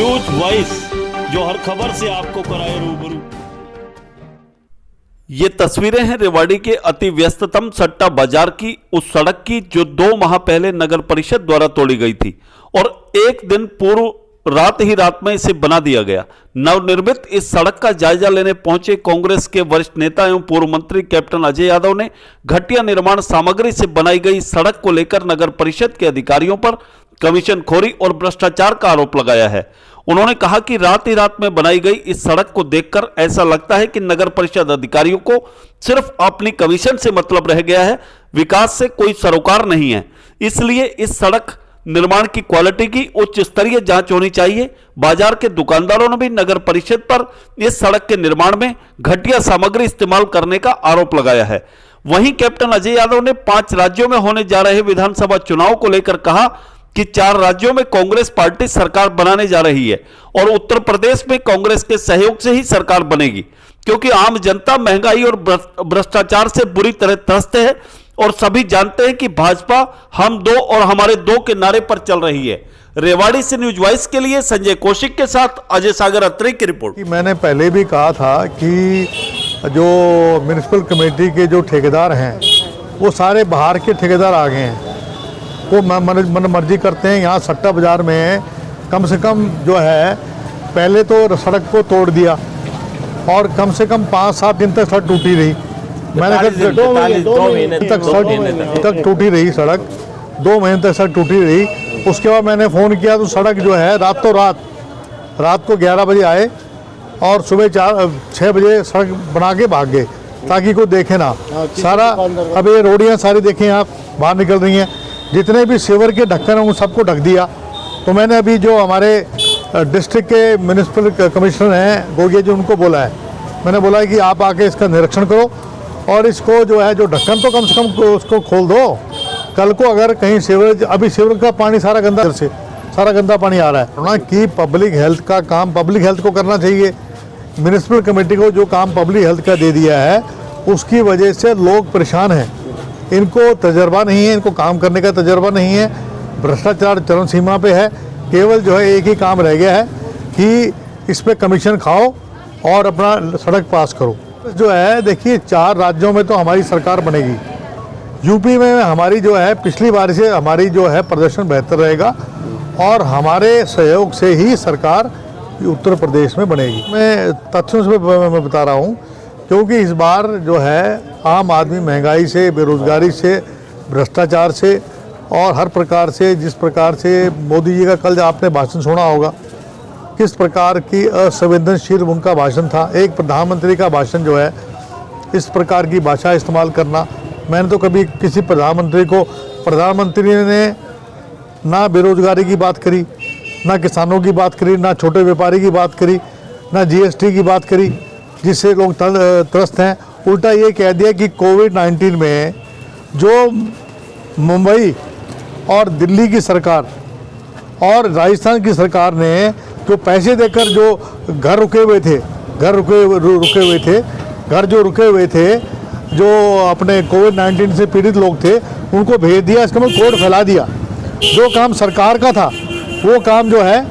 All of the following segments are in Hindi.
न्यूज वॉइस, जो हर खबर से आपको कराए रूबरू। ये तस्वीरें हैं रेवाड़ी के अति व्यस्ततम सट्टा बाजार की, उस सड़क की जो 2 माह पहले नगर परिषद द्वारा तोड़ी गई थी और एक दिन पूर्व रात में इसे बना दिया गया। नवनिर्मित इस सड़क का जायजा लेने पहुंचे कांग्रेस के वरिष्ठ नेता एवं पूर्व मंत्री कैप्टन अजय यादव ने घटिया निर्माण सामग्री से बनाई गई सड़क को लेकर नगर परिषद के अधिकारियों पर कमीशनखोरी और भ्रष्टाचार का आरोप लगाया है। उन्होंने कहा कि रात में बनाई गई इस सड़क को देखकर ऐसा लगता है कि नगर परिषद अधिकारियों को सिर्फ अपनी कमीशन से मतलब रह गया है, विकास से कोई सरोकार नहीं है। इसलिए इस सड़क निर्माण की क्वालिटी की उच्च स्तरीय जांच होनी चाहिए। बाजार के दुकानदारों ने भी नगर परिषद पर इस सड़क के निर्माण में घटिया सामग्री इस्तेमाल करने का आरोप लगाया है। वहीं कैप्टन अजय यादव ने 5 राज्यों में होने जा रहे विधानसभा चुनाव को लेकर कहा कि 4 राज्यों में कांग्रेस पार्टी सरकार बनाने जा रही है और उत्तर प्रदेश में कांग्रेस के सहयोग से ही सरकार बनेगी, क्योंकि आम जनता महंगाई और भ्रष्टाचार से बुरी तरह त्रस्त है और सभी जानते हैं कि भाजपा हम दो और हमारे दो के नारे पर चल रही है। रेवाड़ी से न्यूज वॉइस के लिए संजय कौशिक के साथ अजय सागर अत्री की रिपोर्ट। मैंने पहले भी कहा था कि जो म्युनिसिपल कमेटी के जो ठेकेदार हैं वो सारे बाहर के ठेकेदार आ गए हैं, वो मन मर्जी करते हैं। यहाँ सट्टा बाजार में कम से कम जो है पहले तो सड़क को तोड़ दिया और कम से कम 5-7 दिन तक सड़क टूटी रही। मैंने कहा 2 महीने तक टूटी रही सड़क, 2 महीने तक सड़क टूटी रही। उसके बाद मैंने फ़ोन किया तो सड़क जो है रात को 11 बजे आए और सुबह 6 बजे सड़क बना के भाग गए ताकि कोई देखे ना। सारा अब ये रोडियाँ सारी देखें आप बाहर निकल रही हैं, जितने भी सीवर के ढक्कन हैं उन सबको ढक दिया। तो मैंने अभी जो हमारे डिस्ट्रिक्ट के म्युनिसिपल कमिश्नर हैं गोगिया जी, उनको बोला है, मैंने बोला है कि आप आके इसका निरीक्षण करो और इसको जो है जो ढक्कन तो कम से कम उसको खोल दो। कल को अगर कहीं सीवरेज, अभी सीवर का पानी सारा गंदा पानी आ रहा है ना, कि पब्लिक हेल्थ का काम पब्लिक हेल्थ को करना चाहिए। म्युनिसिपल कमेटी को जो काम पब्लिक हेल्थ का दे दिया है उसकी वजह से लोग परेशान हैं। इनको तजर्बा नहीं है, इनको काम करने का तजर्बा नहीं है, भ्रष्टाचार चरम सीमा पे है। केवल जो है एक ही काम रह गया है कि इस पे कमीशन खाओ और अपना सड़क पास करो। जो है देखिए 4 राज्यों में तो हमारी सरकार बनेगी। यूपी में हमारी जो है पिछली बार से हमारी जो है प्रदर्शन बेहतर रहेगा और हमारे सहयोग से ही सरकार उत्तर प्रदेश में बनेगी। मैं तथ्यों से मैं बता रहा हूँ, क्योंकि इस बार जो है आम आदमी महंगाई से, बेरोजगारी से, भ्रष्टाचार से और हर प्रकार से, जिस प्रकार से मोदी जी का कल आपने भाषण सुना होगा, किस प्रकार की असंवेदनशील उनका भाषण था। एक प्रधानमंत्री का भाषण जो है इस प्रकार की भाषा इस्तेमाल करना, मैंने तो कभी किसी प्रधानमंत्री ने ना बेरोजगारी की बात करी, ना किसानों की बात करी, ना छोटे व्यापारी की बात करी, ना जीएसटी की बात करी जिससे लोग त्रस्त हैं। उल्टा ये कह दिया कि कोविड-19 में जो मुंबई और दिल्ली की सरकार और राजस्थान की सरकार ने जो पैसे देकर जो घर रुके हुए थे, जो अपने कोविड-19 से पीड़ित लोग थे, उनको भेज दिया, इसका मतलब कोड फैला दिया। जो काम सरकार का था वो काम जो है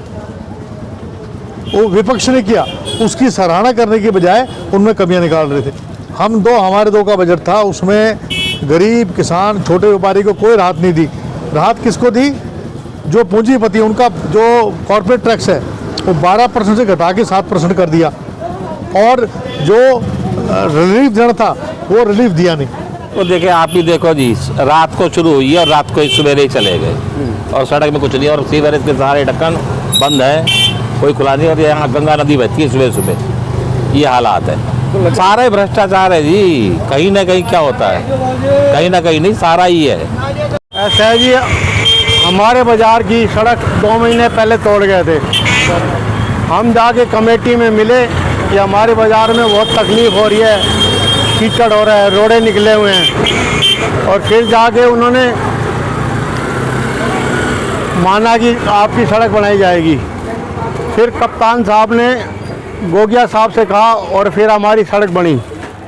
वो विपक्ष ने किया, उसकी सराहना करने की बजाय उनमें कमियां निकाल रहे थे। हमारे दो का बजट था, उसमें गरीब किसान छोटे व्यापारी को कोई राहत नहीं दी। राहत किसको दी? जो पूंजीपति, उनका जो कॉर्पोरेट टैक्स है वो 12% से घटा के 7% कर दिया और जो रिलीफ देना था वो रिलीफ दिया नहीं। तो देखिए आप ही देखो जी, रात को शुरू हुई है और रात को ही सवेरे ही चले गए और सड़क में कुछ नहीं, और सीवरेज के सारे ढक्कन बंद है, कोई खुला नहीं। और यहाँ गंगा नदी बहती है सुबह, ये हालात है। सारा ही भ्रष्टाचार है जी, कहीं ना कहीं क्या होता है, कहीं ना कहीं नहीं, सारा ही है। ऐसा है जी, हमारे बाज़ार की सड़क 2 महीने पहले तोड़ गए थे। हम जाके कमेटी में मिले कि हमारे बाज़ार में बहुत तकलीफ़ हो रही है, कीचड़ हो रहा है, रोड़े निकले हुए हैं। और फिर जाके उन्होंने माना कि आपकी सड़क बनाई जाएगी। फिर कप्तान साहब ने गोगिया साहब से कहा और फिर हमारी सड़क बनी।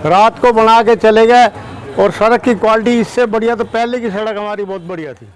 रात को बना के चले गए और सड़क की क्वालिटी इससे बढ़िया तो पहले की सड़क हमारी बहुत बढ़िया थी।